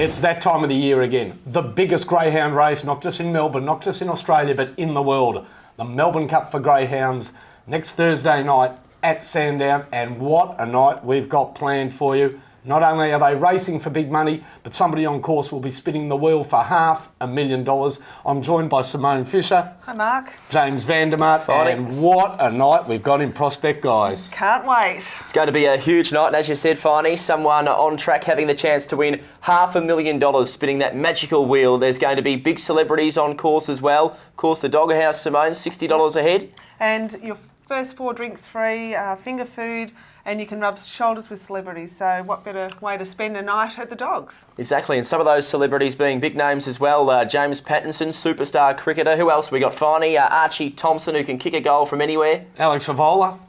It's that time of the year again. The biggest greyhound race, not just in Melbourne, not just in Australia, but in the world. The Melbourne Cup for Greyhounds next Thursday night at Sandown. And what a night we've got planned for you. Not only are they racing for big money, but somebody on course will be spinning the wheel for $500,000. I'm joined by Simone Fisher. Hi, Mark. James Vandermaat. And what a night we've got in Prospect, guys. Can't wait. It's going to be a huge night, and as you said, Finey, someone on track having the chance to win $500,000 spinning that magical wheel. There's going to be big celebrities on course as well. Of course, the Dogger House, Simone, $60 a head. And your first 4 drinks free, finger food, and you can rub shoulders with celebrities. So what better way to spend a night at the Dogs? Exactly, and some of those celebrities being big names as well. James Pattinson, superstar cricketer. Who else we got, Finey? Archie Thompson, who can kick a goal from anywhere. Alex Favola.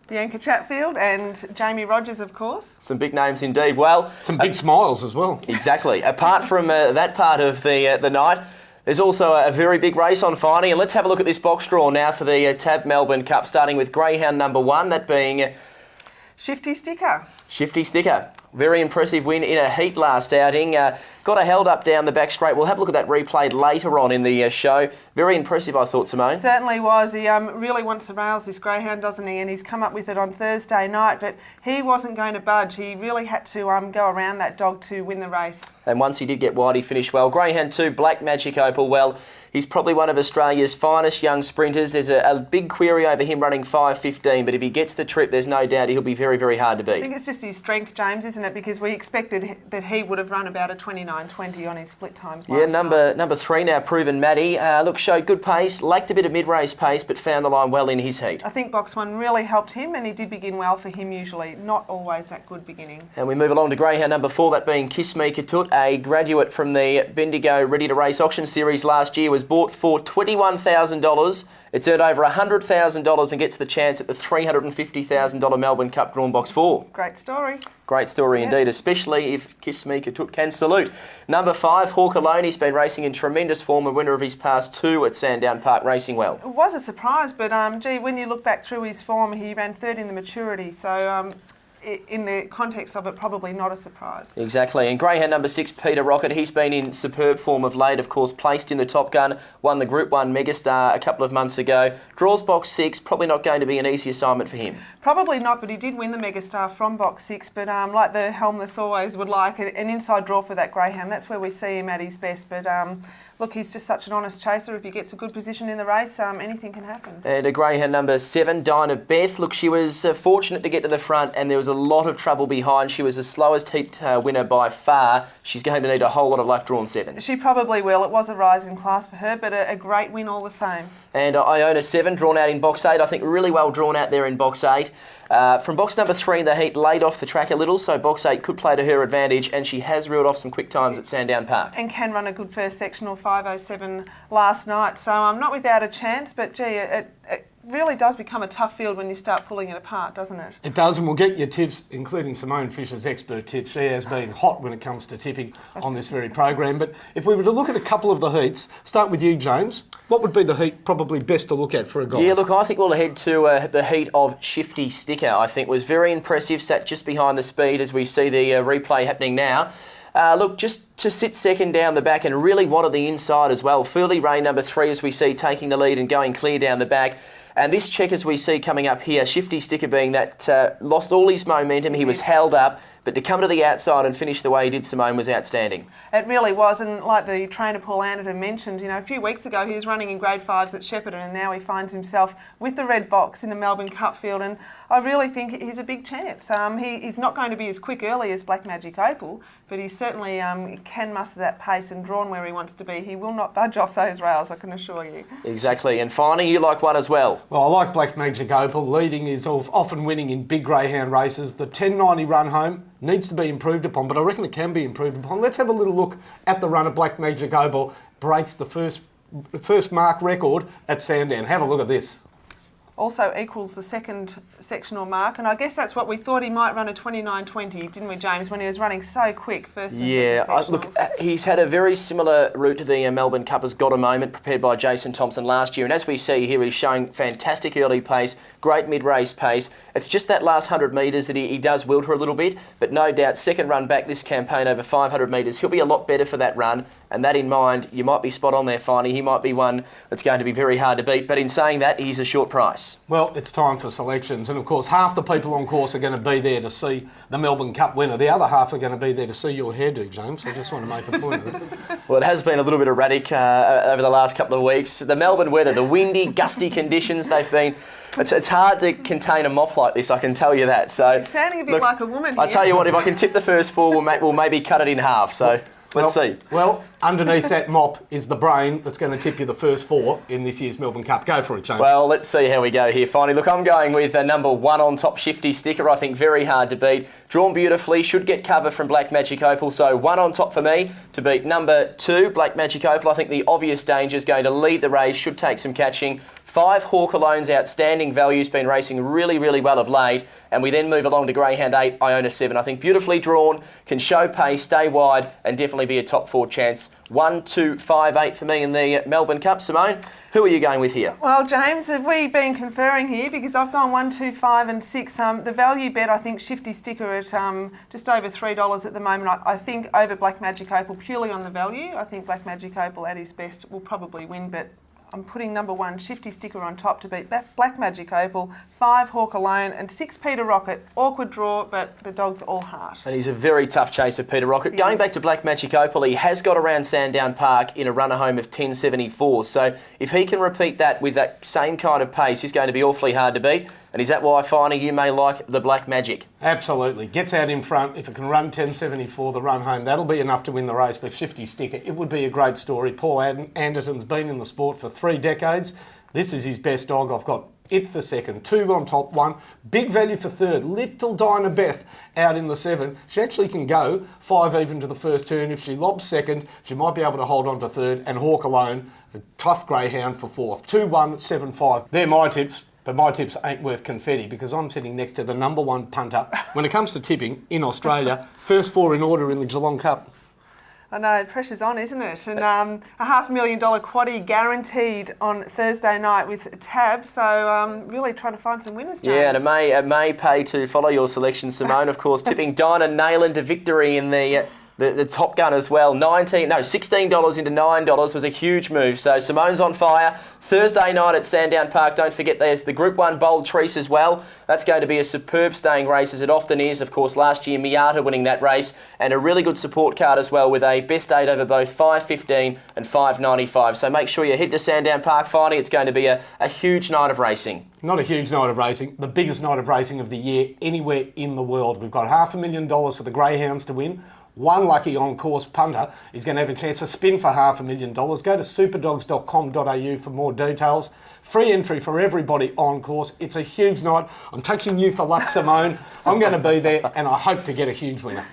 Bianca Chatfield and Jamie Rogers, of course. Some big names indeed. Well, some big smiles as well. Exactly. Apart from that part of the night, there's also a very big race on, Finey, and let's have a look at this box draw now for the TAB Melbourne Cup, starting with greyhound number 1, that being Shifty Sticker. Shifty Sticker. Very impressive win in a heat last outing. Got a held up down the back straight. We'll have a look at that replayed later on in the show. Very impressive, I thought, Simone. Certainly was. He really wants the rails, this greyhound, doesn't he? And he's come up with it on Thursday night, but he wasn't going to budge. He really had to go around that dog to win the race. And once he did get wide, he finished well. Greyhound 2, Black Magic Opal. Well, he's probably one of Australia's finest young sprinters. There's a big query over him running 5.15, but if he gets the trip, there's no doubt he'll be very, very hard to beat. I think it's just his strength, James, isn't it? Because we expected that he would have run about a 29.20 on his split times last night. Number 3 now, Proven Matty. Look, showed good pace, lacked a bit of mid-race pace, but found the line well in his heat. I think box 1 really helped him, and he did begin well for him usually. Not always that good beginning. And we move along to greyhound number 4, that being Kiss Me Katut, a graduate from the Bendigo Ready to Race auction series last year, was bought for $21,000. It's earned over $100,000 and gets the chance at the $350,000 Melbourne Cup drawn box 4. Great story. Great story indeed, especially if Kiss Me Katut can salute. Number 5, Hawker Lone. He's been racing in tremendous form, a winner of his past 2 at Sandown Park, racing well. It was a surprise, but gee, when you look back through his form, he ran 3rd in the maturity, so in the context of it, probably not a surprise. Exactly. And greyhound number 6, Peter Rocket, he's been in superb form of late, of course, placed in the Top Gun, won the Group 1 Megastar a couple of months ago. Draws box 6, probably not going to be an easy assignment for him. Probably not, but he did win the Megastar from box 6, but like the Helmless always would like, an inside draw for that greyhound. That's where we see him at his best, but look, he's just such an honest chaser. If he gets a good position in the race, anything can happen. And a greyhound number 7, Dinah Beth. Look, she was fortunate to get to the front, and there was a lot of trouble behind. She was the slowest heat winner by far. She's going to need a whole lot of luck drawn 7. She probably will. It was a rising class for her, but a great win all the same. And Iona 7, drawn out in box 8. I think really well drawn out there in box 8. From box number 3, the heat laid off the track a little, so box 8 could play to her advantage, and she has reeled off some quick times at Sandown Park. And can run a good first sectional 5.07 last night, so I'm not without a chance, but gee, it really does become a tough field when you start pulling it apart, doesn't it? It does, and we'll get your tips, including Simone Fisher's expert tips. She has been hot when it comes to tipping on this very program. But if we were to look at a couple of the heats, start with you, James. What would be the heat probably best to look at for a guy? Yeah, look, I think we'll head to the heat of Shifty Sticker. I think was very impressive, sat just behind the speed as we see the replay happening now. Look, just to sit second down the back and really wanted the inside as well. Fearly Rain number 3 as we see taking the lead and going clear down the back. And this check as we see coming up here, Shifty Sticker being that lost all his momentum, he was held up, but to come to the outside and finish the way he did, Simone, was outstanding. It really was, and like the trainer Paul Anderton mentioned, a few weeks ago he was running in grade 5s at Shepparton, and now he finds himself with the red box in the Melbourne Cup field, and I really think he's a big chance. He's not going to be as quick early as Black Magic Opal, but he certainly can muster that pace and drawn where he wants to be. He will not budge off those rails, I can assure you. Exactly, and finally, you like one as well. Well, I like Black Magic Opal. Leading is often winning in big greyhound races. The 10.90 run home needs to be improved upon, but I reckon it can be improved upon. Let's have a little look at the run of Black Magic Opal. Breaks the first mark record at Sandown. Have a look at this. Also equals the second sectional mark, and I guess that's what we thought he might run a 29.20, didn't we, James, when he was running so quick first and second sectionals? Look, he's had a very similar route to the Melbourne Cup as Got a Moment, prepared by Jason Thompson last year, and as we see here, he's showing fantastic early pace, great mid-race pace. It's just that last 100 metres that he does wilter a little bit, but no doubt second run back this campaign over 500 metres, he'll be a lot better for that run. And that in mind, you might be spot on there, Finey. He might be one that's going to be very hard to beat. But in saying that, he's a short price. Well, it's time for selections. And of course, half the people on course are going to be there to see the Melbourne Cup winner. The other half are going to be there to see your hairdo, James. I just want to make a point of it. Well, it has been a little bit erratic over the last couple of weeks. The Melbourne weather, the windy, gusty conditions they've been... It's hard to contain a mop like this, I can tell you that. So you're sounding a bit like a woman here. I tell you what, if I can tip the first four, we'll maybe cut it in half. So let's see. Well, underneath that mop is the brain that's going to tip you the first four in this year's Melbourne Cup. Go for it, James. Well, let's see how we go here, Finey. Look, I'm going with number 1 on top, Shifty Sticker. I think very hard to beat. Drawn beautifully, should get cover from Black Magic Opal. So 1 on top for me to beat number 2, Black Magic Opal. I think the obvious danger is going to lead the race, should take some catching. 5, Hawk Alone's outstanding value's been racing really, really well of late. And we then move along to Greyhound 8, Iona 7. I think beautifully drawn, can show pace, stay wide, and definitely be a top 4 chance. 1, 2, 5, 8 for me in the Melbourne Cup. Simone, who are you going with here? Well, James, have we been conferring here? Because I've gone 1, 2, 5 and 6. The value bet, I think, Shifty Sticker at just over $3 at the moment. I think over Black Magic Opal purely on the value. I think Black Magic Opal at his best will probably win, but I'm putting number 1, Shifty Sticker on top to beat Black Magic Opal, 5, Hawk Alone, and 6, Peter Rocket. Awkward draw, but the dog's all heart. And he's a very tough chaser, Peter Rocket. Yes. Going back to Black Magic Opal, he has got around Sandown Park in a runner home of 10.74. So if he can repeat that with that same kind of pace, he's going to be awfully hard to beat. And is that why, Finey, you may like the Black Magic? Absolutely. Gets out in front. If it can run 10.74, the run home, that'll be enough to win the race. But Shifty Sticker, it would be a great story. Paul Anderton's been in the sport for 3 decades. This is his best dog. I've got it for second, 2 on top, 1. Big value for third. Little Dinah Beth out in the 7. She actually can go 5 even to the first turn. If she lobs second, she might be able to hold on to third. And Hawk Alone, a tough greyhound for fourth. 2, 1, 7, 5. They're my tips. But my tips ain't worth confetti because I'm sitting next to the number 1 punter when it comes to tipping in Australia. First 4 in order in the Geelong Cup. I know, pressure's on, isn't it? And a $500,000 quaddie guaranteed on Thursday night with TAB. So really trying to find some winners, James. Yeah, and it may pay to follow your selection, Simone. Of course, tipping Dinah Nayland to victory in the Top Gun as well. $16 into $9 was a huge move. So Simone's on fire. Thursday night at Sandown Park. Don't forget there's the Group 1 Bold Treese as well. That's going to be a superb staying race as it often is. Of course, last year Maat winning that race. And a really good support card as well with a best 8 over both 5.15 and 5.95. So make sure you head to Sandown Park, Finey. It's going to be a huge night of racing. Not a huge night of racing. The biggest night of racing of the year anywhere in the world. We've got $500,000 for the Greyhounds to win. 1 lucky on-course punter is going to have a chance to spin for $500,000. Go to superdogs.com.au for more details. Free entry for everybody on course. It's a huge night. I'm taking you for luck, Simone. I'm going to be there and I hope to get a huge winner.